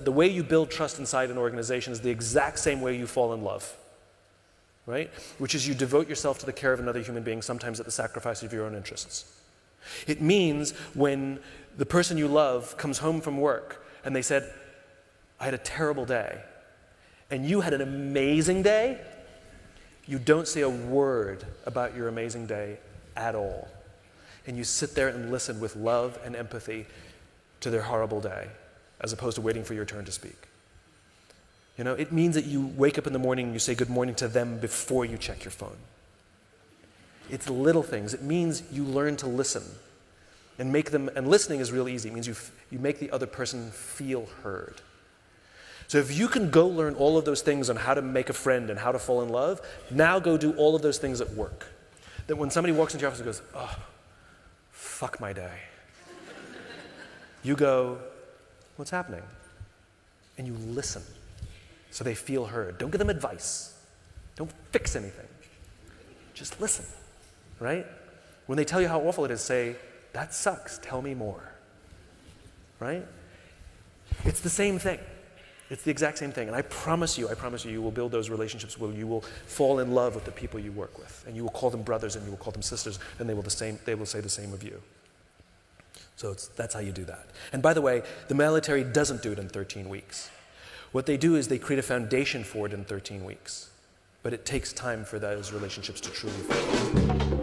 the way you build trust inside an organization is the exact same way you fall in love, right? Which is you devote yourself to the care of another human being, sometimes at the sacrifice of your own interests. It means when the person you love comes home from work and they said, I had a terrible day, and you had an amazing day, you don't say a word about your amazing day at all. And you sit there and listen with love and empathy to their horrible day, as opposed to waiting for your turn to speak. You know, it means that you wake up in the morning and you say good morning to them before you check your phone. It's little things. It means you learn to listen and make them, and listening is real easy. It means you make the other person feel heard. So if you can go learn all of those things on how to make a friend and how to fall in love, now go do all of those things at work. That when somebody walks into your office and goes, oh, fuck my day, you go, what's happening? And you listen so they feel heard. Don't give them advice. Don't fix anything. Just listen, right? When they tell you how awful it is, say, that sucks, tell me more, right? It's the same thing. It's the exact same thing. And I promise you, you will build those relationships where you will fall in love with the people you work with. And you will call them brothers and you will call them sisters, and they will say the same of you. So that's how you do that. And by the way, the military doesn't do it in 13 weeks. What they do is they create a foundation for it in 13 weeks. But it takes time for those relationships to truly form.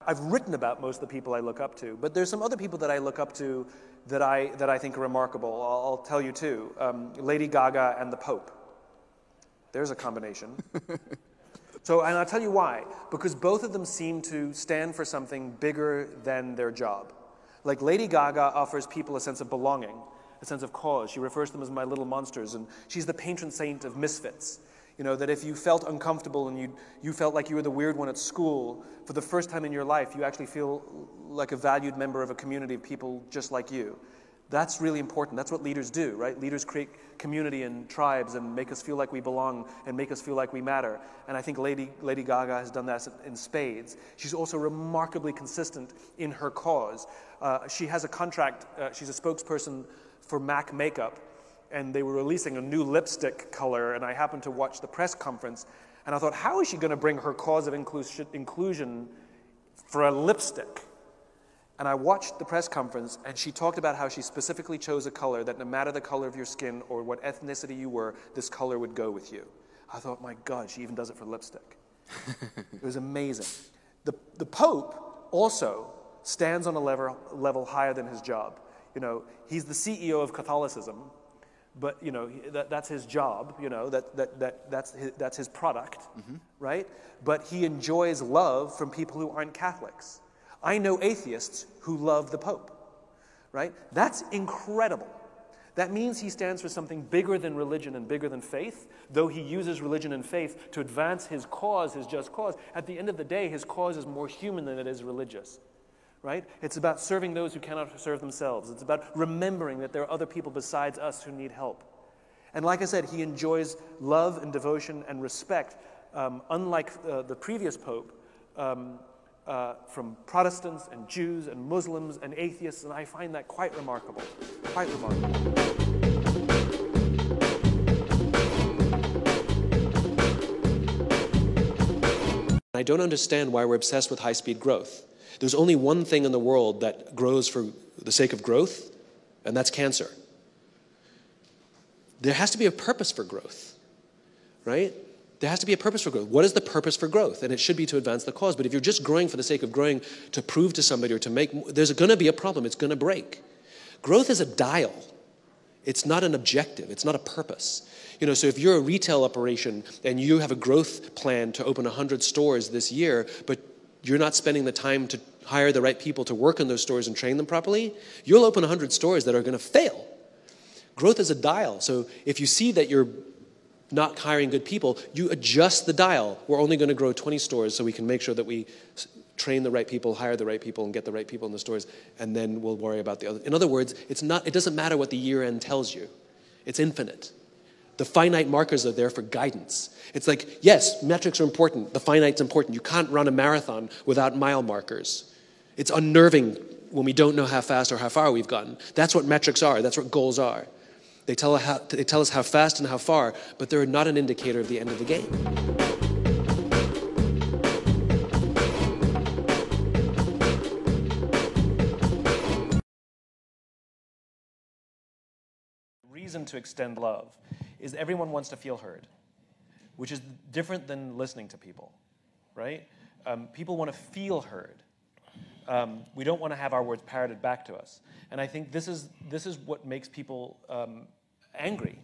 I've written about most of the people I look up to, but there's some other people that I look up to that I think are remarkable. I'll tell you two. Lady Gaga and the Pope. There's a combination. And I'll tell you why. Because both of them seem to stand for something bigger than their job. Like Lady Gaga offers people a sense of belonging, a sense of cause. She refers to them as my little monsters, and she's the patron saint of misfits. You know, that if you felt uncomfortable and you felt like you were the weird one at school, for the first time in your life, you actually feel like a valued member of a community of people just like you. That's really important. That's what leaders do, right? Leaders create community and tribes and make us feel like we belong and make us feel like we matter. And I think Lady Gaga has done that in spades. She's also remarkably consistent in her cause. She has a contract. She's a spokesperson for MAC makeup, and they were releasing a new lipstick color, and I happened to watch the press conference, and I thought, how is she going to bring her cause of inclusion for a lipstick? And I watched the press conference, and she talked about how she specifically chose a color that no matter the color of your skin or what ethnicity you were, this color would go with you. I thought, my God, she even does it for lipstick. It was amazing. The Pope also stands on a level higher than his job. You know, he's the CEO of Catholicism, but you know that's his job. You know that's his product, right? But he enjoys love from people who aren't Catholics. I know atheists who love the Pope, right? That's incredible. That means he stands for something bigger than religion and bigger than faith, though he uses religion and faith to advance his cause, his just cause. At the end of the day, his cause is more human than it is religious, right? It's about serving those who cannot serve themselves. It's about remembering that there are other people besides us who need help. And like I said, he enjoys love and devotion and respect, unlike the previous Pope, from Protestants and Jews and Muslims and atheists, and I find that quite remarkable, quite remarkable. I don't understand why we're obsessed with high-speed growth. There's only one thing in the world that grows for the sake of growth, and that's cancer. There has to be a purpose for growth, right? There has to be a purpose for growth. What is the purpose for growth? And it should be to advance the cause. But if you're just growing for the sake of growing to prove to somebody or to make, there's going to be a problem. It's going to break. Growth is a dial. It's not an objective. It's not a purpose. You know, so if you're a retail operation and you have a growth plan to open 100 stores this year, but you're not spending the time to hire the right people to work in those stores and train them properly, you'll open 100 stores that are going to fail. Growth is a dial. So if you see that you're not hiring good people, you adjust the dial. We're only going to grow 20 stores so we can make sure that we train the right people, hire the right people, and get the right people in the stores, and then we'll worry about the other. In other words, it doesn't matter what the year end tells you. It's infinite. The finite markers are there for guidance. It's like, yes, metrics are important. The finite's important. You can't run a marathon without mile markers. It's unnerving when we don't know how fast or how far we've gotten. That's what metrics are. That's what goals are. They tell us how fast and how far, but they're not an indicator of the end of the game. Reason to extend love is everyone wants to feel heard, which is different than listening to people, right? People want to feel heard. We don't want to have our words parroted back to us. And I think this is what makes people angry.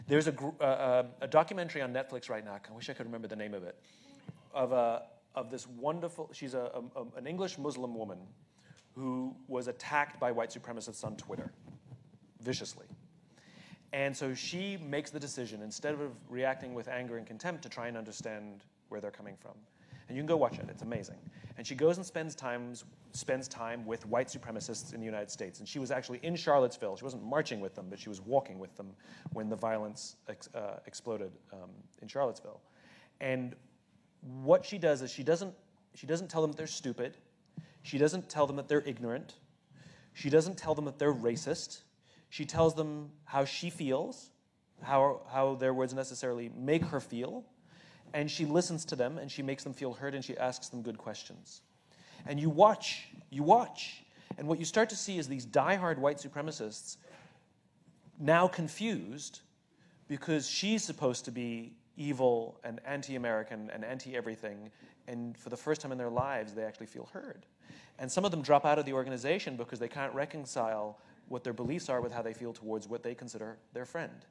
There's a documentary on Netflix right now, I wish I could remember the name of it, of this wonderful, she's an English Muslim woman who was attacked by white supremacists on Twitter, viciously. And so she makes the decision, instead of reacting with anger and contempt, to try and understand where they're coming from. And you can go watch it, it's amazing. And she goes and spends time with white supremacists in the United States. And she was actually in Charlottesville. She wasn't marching with them, but she was walking with them when the violence exploded in Charlottesville. And what she does is she doesn't tell them that they're stupid. She doesn't tell them that they're ignorant. She doesn't tell them that they're racist. She tells them how she feels, how their words necessarily make her feel, and she listens to them, and she makes them feel heard, and she asks them good questions. And you watch, and what you start to see is these diehard white supremacists now confused because she's supposed to be evil and anti-American and anti-everything, and for the first time in their lives, they actually feel heard. And some of them drop out of the organization because they can't reconcile what their beliefs are with how they feel towards what they consider their friend,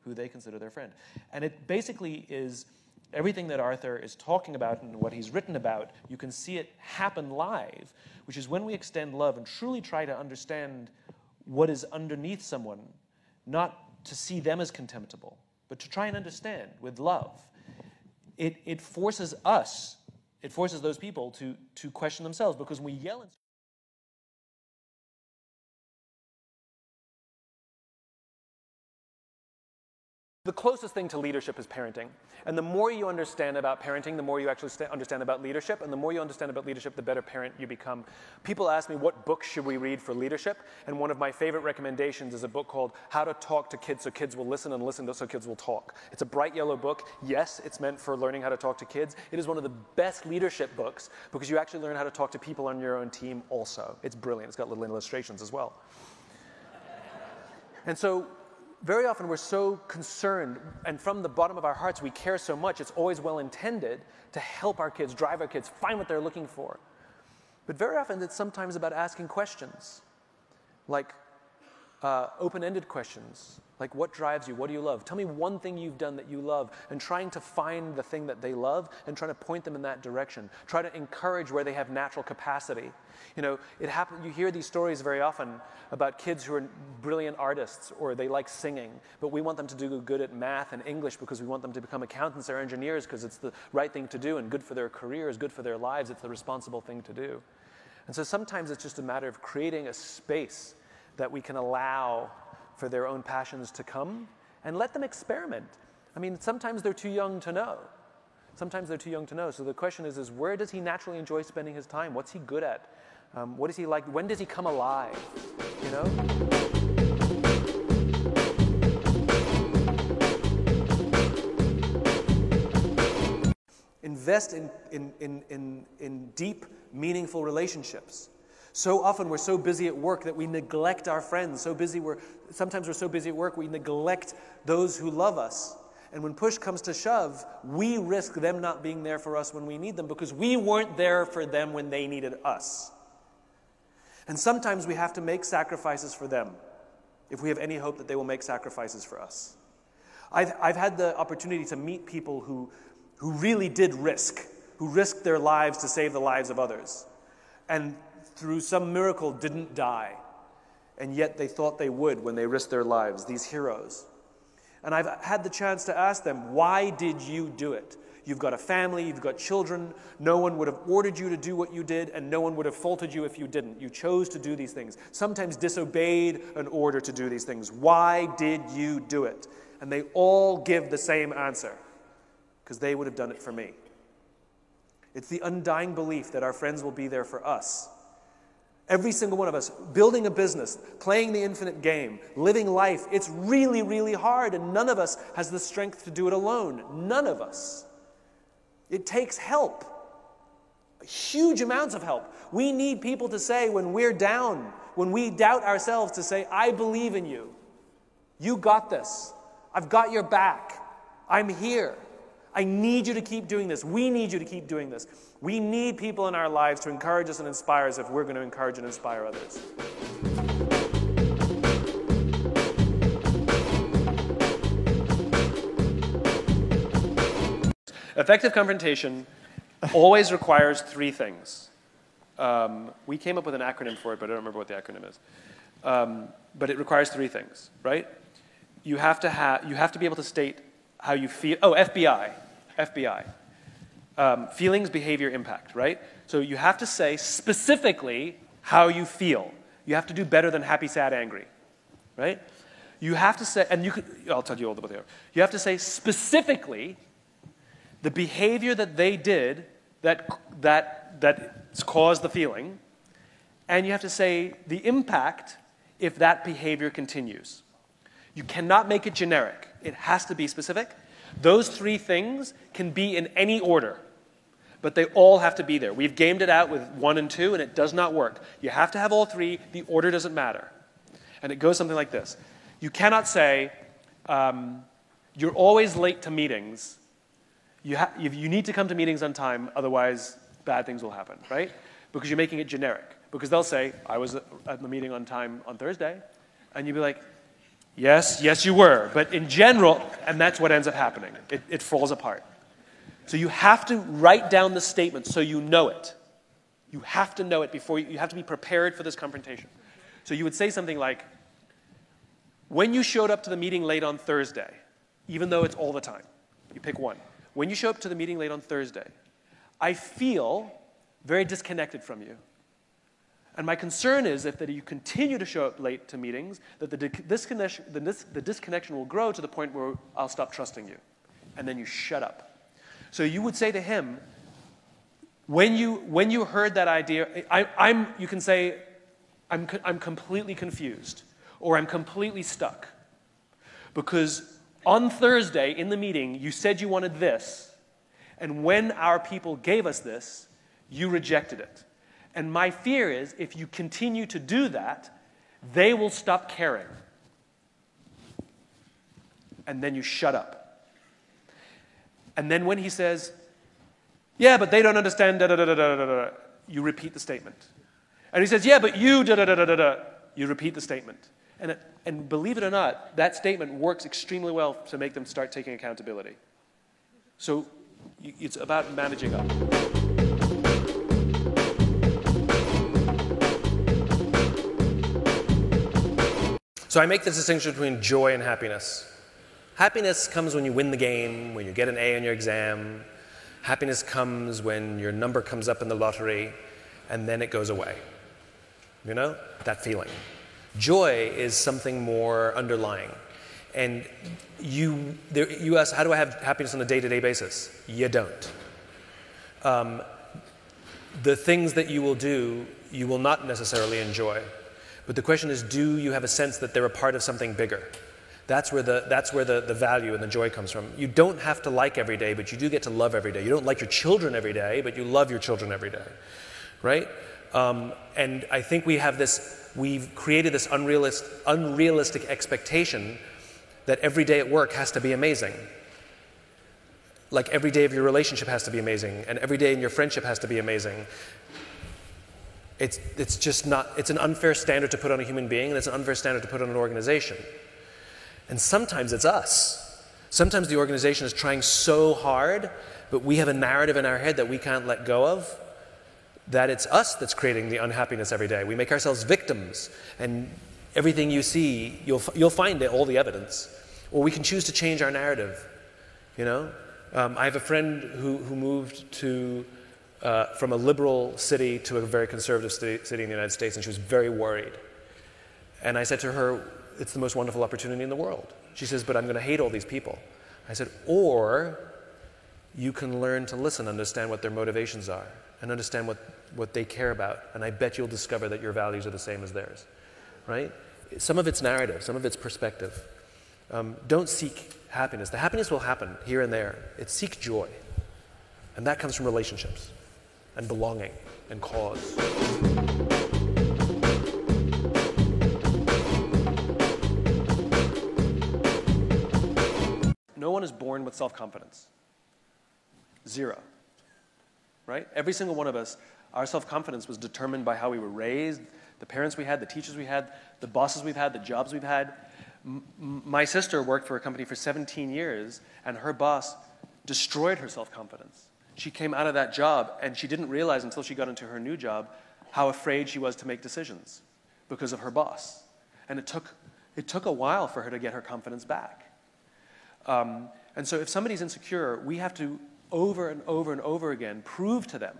who they consider their friend. And it basically is everything that Arthur is talking about and what he's written about. You can see it happen live, which is when we extend love and truly try to understand what is underneath someone, not to see them as contemptible, but to try and understand with love. It forces us, it forces those people to question themselves, because when we yell and the closest thing to leadership is parenting. And the more you understand about parenting, the more you actually understand about leadership. And the more you understand about leadership, the better parent you become. People ask me, what book should we read for leadership? And one of my favorite recommendations is a book called How to Talk to Kids So Kids Will Listen, and Listen So Kids Will Talk. It's a bright yellow book. Yes, it's meant for learning how to talk to kids. It is one of the best leadership books because you actually learn how to talk to people on your own team also. It's brilliant. It's got little illustrations as well. And so, very often we're so concerned, and from the bottom of our hearts we care so much, it's always well-intended to help our kids, drive our kids, find what they're looking for. But very often it's sometimes about asking questions, like open-ended questions, like what drives you, what do you love? Tell me one thing you've done that you love, and trying to find the thing that they love and trying to point them in that direction. Try to encourage where they have natural capacity. You know, you hear these stories very often about kids who are brilliant artists or they like singing, but we want them to do good at math and English because we want them to become accountants or engineers because it's the right thing to do and good for their careers, good for their lives, it's the responsible thing to do. And so sometimes it's just a matter of creating a space that we can allow for their own passions to come and let them experiment. I mean, sometimes they're too young to know. Sometimes they're too young to know. So the question is where does he naturally enjoy spending his time? What's he good at? What is he like? When does he come alive? You know? Invest in deep, meaningful relationships. So often we're so busy at work that we neglect our friends. Sometimes we're so busy at work we neglect those who love us. And when push comes to shove, we risk them not being there for us when we need them because we weren't there for them when they needed us. And sometimes we have to make sacrifices for them if we have any hope that they will make sacrifices for us. I've had the opportunity to meet people who really did who risked their lives to save the lives of others. And through some miracle didn't die. And yet they thought they would when they risked their lives, these heroes. And I've had the chance to ask them, why did you do it? You've got a family, you've got children, no one would have ordered you to do what you did, and no one would have faulted you if you didn't. You chose to do these things, sometimes disobeyed an order to do these things. Why did you do it? And they all give the same answer, because they would have done it for me. It's the undying belief that our friends will be there for us, Every single one of us, building a business, playing the infinite game, living life, it's really, really hard, and none of us has the strength to do it alone. None of us. It takes help. Huge amounts of help. We need people to say when we're down, when we doubt ourselves, to say, I believe in you. You got this. I've got your back. I'm here. I need you to keep doing this. We need you to keep doing this. We need people in our lives to encourage us and inspire us if we're going to encourage and inspire others. Effective confrontation always requires three things. We came up with an acronym for it, but I don't remember what the acronym is. But it requires three things, right? You have to be able to state how you feel. Oh, FBI. Feelings, behavior, impact, right? So you have to say specifically how you feel. You have to do better than happy, sad, angry, right? You have to say, and I'll tell you all what they are. You have to say specifically the behavior that they did that caused the feeling, and you have to say the impact if that behavior continues. You cannot make it generic. It has to be specific. Those three things can be in any order, but they all have to be there. We've gamed it out with 1 and 2, and it does not work. You have to have all three. The order doesn't matter. And it goes something like this. You cannot say, you're always late to meetings. You need to come to meetings on time, otherwise bad things will happen, right? Because you're making it generic. Because they'll say, I was at the meeting on time on Thursday, and you'd be like, yes, you were. But in general, and that's what ends up happening. It falls apart. So you have to write down the statement so you know it. You have to know it before you have to be prepared for this confrontation. So you would say something like, when you showed up to the meeting late on Thursday, even though it's all the time, you pick one. When you show up to the meeting late on Thursday, I feel very disconnected from you. And my concern is that if you continue to show up late to meetings, that the disconnection will grow to the point where I'll stop trusting you. And then you shut up. So you would say to him, when you heard that idea, you can say, I'm completely confused, or I'm completely stuck. Because on Thursday in the meeting, you said you wanted this, and when our people gave us this, you rejected it. And my fear is, if you continue to do that, they will stop caring. And then you shut up. And then when he says, yeah, but they don't understand, da-da-da-da-da-da, you repeat the statement. And he says, yeah, but you, da-da-da-da-da-da, you repeat the statement. And believe it or not, that statement works extremely well to make them start taking accountability. So it's about managing up. So I make this distinction between joy and happiness. Happiness comes when you win the game, when you get an A on your exam. Happiness comes when your number comes up in the lottery, and then it goes away. You know, that feeling. Joy is something more underlying. And you ask, how do I have happiness on a day-to-day basis? You don't. The things that you will do, you will not necessarily enjoy. But the question is, do you have a sense that they're a part of something bigger? That's where the value and the joy comes from. You don't have to like every day, but you do get to love every day. You don't like your children every day, but you love your children every day, right? And I think we've created this unrealistic expectation that every day at work has to be amazing. Like every day of your relationship has to be amazing, and every day in your friendship has to be amazing. It's just not, it's an unfair standard to put on a human being, and it's an unfair standard to put on an organization. And sometimes it's us. Sometimes the organization is trying so hard, but we have a narrative in our head that we can't let go of, that it's us that's creating the unhappiness every day. We make ourselves victims, and everything you see, you'll find all the evidence. Or we can choose to change our narrative, you know? I have a friend who moved from a liberal city to a very conservative city in the United States, and she was very worried. And I said to her, it's the most wonderful opportunity in the world. She says, but I'm going to hate all these people. I said, or you can learn to listen, understand what their motivations are, and understand what they care about. And I bet you'll discover that your values are the same as theirs, right? Some of it's narrative, some of it's perspective. Don't seek happiness. The happiness will happen here and there. It's seek joy. And that comes from relationships and belonging and cause. No one is born with self-confidence. Zero. Right? Every single one of us, our self-confidence was determined by how we were raised, the parents we had, the teachers we had, the bosses we've had, the jobs we've had. My sister worked for a company for 17 years, and her boss destroyed her self-confidence. She came out of that job, and she didn't realize until she got into her new job how afraid she was to make decisions because of her boss. And it took a while for her to get her confidence back. And so if somebody's insecure, we have to over and over and over again prove to them,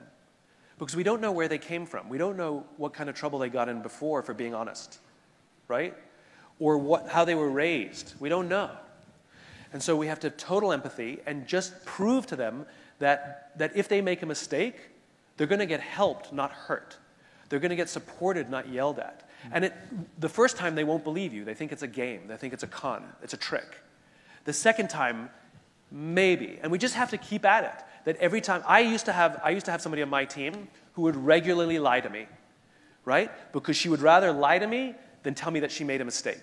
because we don't know where they came from. We don't know what kind of trouble they got in before for being honest, right? Or how they were raised. We don't know. And so we have to have total empathy and just prove to them that if they make a mistake, they're going to get helped, not hurt. They're going to get supported, not yelled at. And the first time they won't believe you. They think it's a game. They think it's a con. It's a trick. The second time, maybe. And we just have to keep at it. That every time, I used to have somebody on my team who would regularly lie to me, right? Because she would rather lie to me than tell me that she made a mistake.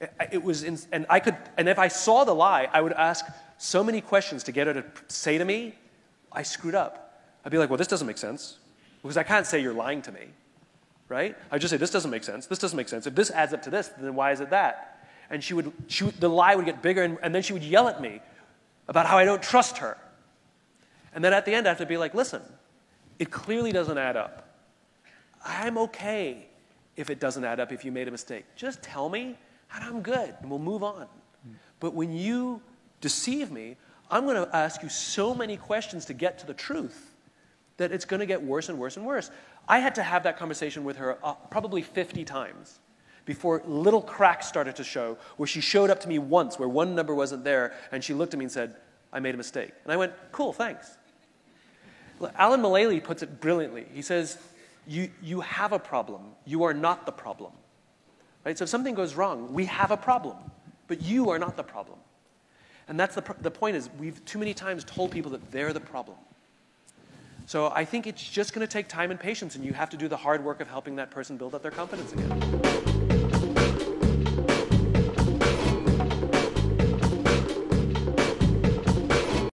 And if I saw the lie, I would ask so many questions to get her to say to me, I screwed up. I'd be like, well, this doesn't make sense. Because I can't say you're lying to me, right? I'd just say, this doesn't make sense. This doesn't make sense. If this adds up to this, then why is it that? And the lie would get bigger, and then she would yell at me about how I don't trust her. And then at the end, I have to be like, listen, it clearly doesn't add up. I'm okay if it doesn't add up, if you made a mistake. Just tell me, and I'm good, and we'll move on. But when you deceive me, I'm going to ask you so many questions to get to the truth that it's going to get worse and worse and worse. I had to have that conversation with her probably 50 times before little cracks started to show, where she showed up to me once where one number wasn't there, and she looked at me and said, I made a mistake. And I went, cool, thanks. Alan Mulally puts it brilliantly. He says, you have a problem. You are not the problem. Right? So if something goes wrong, we have a problem, but you are not the problem. And that's the point is, we've too many times told people that they're the problem. So I think it's just going to take time and patience, and you have to do the hard work of helping that person build up their confidence again.